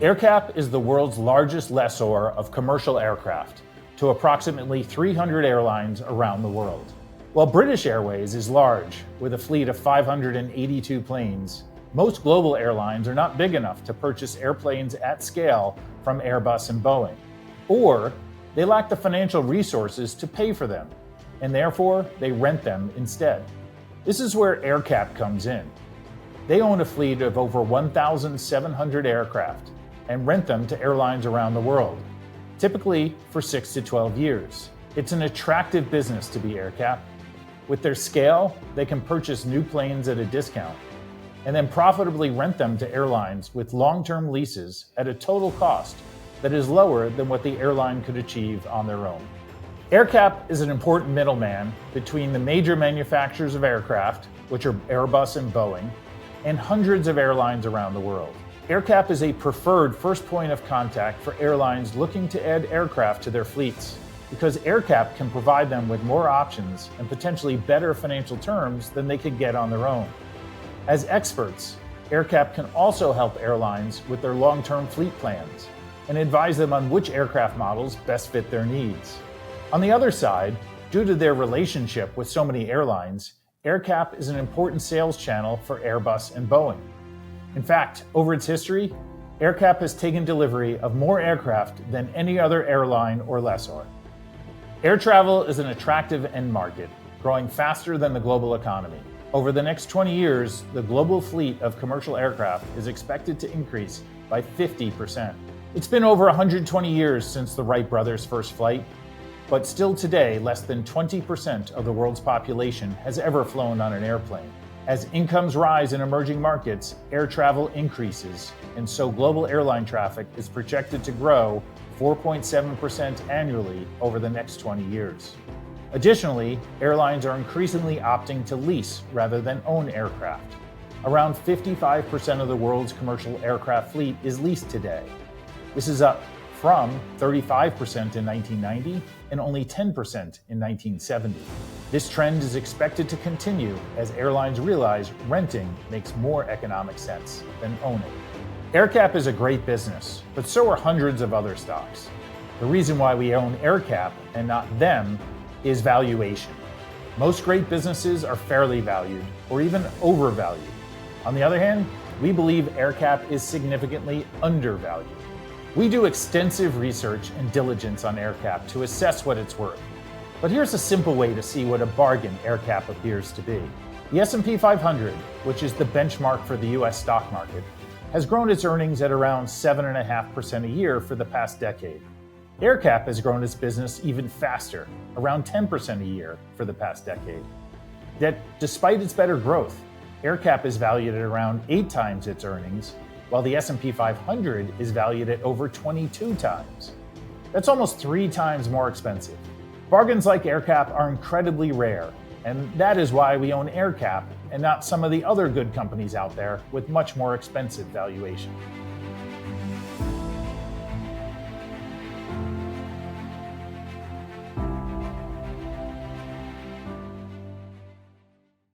Aercap is the world's largest lessor of commercial aircraft to approximately 300 airlines around the world. While British Airways is large, with a fleet of 582 planes, most global airlines are not big enough to purchase airplanes at scale from Airbus and Boeing, or they lack the financial resources to pay for them, and therefore they rent them instead. This is where Aercap comes in. They own a fleet of over 1,700 aircraft and rent them to airlines around the world, typically for 6 to 12 years. It's an attractive business to be Aercap. With their scale, they can purchase new planes at a discount and then profitably rent them to airlines with long-term leases at a total cost that is lower than what the airline could achieve on their own. Aercap is an important middleman between the major manufacturers of aircraft, which are Airbus and Boeing, and hundreds of airlines around the world. Aercap is a preferred first point of contact for airlines looking to add aircraft to their fleets, because Aercap can provide them with more options and potentially better financial terms than they could get on their own. As experts, Aercap can also help airlines with their long-term fleet plans and advise them on which aircraft models best fit their needs. On the other side, due to their relationship with so many airlines, Aercap is an important sales channel for Airbus and Boeing. In fact, over its history, Aercap has taken delivery of more aircraft than any other airline or lessor. Air travel is an attractive end market, growing faster than the global economy. Over the next 20 years, the global fleet of commercial aircraft is expected to increase by 50%. It's been over 120 years since the Wright brothers' first flight, but still today, less than 20% of the world's population has ever flown on an airplane. As incomes rise in emerging markets, air travel increases, and so global airline traffic is projected to grow 4.7% annually over the next 20 years. Additionally, airlines are increasingly opting to lease rather than own aircraft. Around 55% of the world's commercial aircraft fleet is leased today. This is up from 35% in 1990 and only 10% in 1970. This trend is expected to continue as airlines realize renting makes more economic sense than owning. Aercap is a great business, but so are hundreds of other stocks. The reason why we own Aercap and not them is valuation. Most great businesses are fairly valued or even overvalued. On the other hand, we believe Aercap is significantly undervalued. We do extensive research and diligence on Aercap to assess what it's worth. But here's a simple way to see what a bargain Aercap appears to be. The S&P 500, which is the benchmark for the US stock market, has grown its earnings at around 7.5% a year for the past decade. Aercap has grown its business even faster, around 10% a year for the past decade. Yet, despite its better growth, Aercap is valued at around 8 times its earnings, while the S&P 500 is valued at over 22 times. That's almost 3 times more expensive. Bargains like Aercap are incredibly rare, and that is why we own Aercap and not some of the other good companies out there with much more expensive valuation.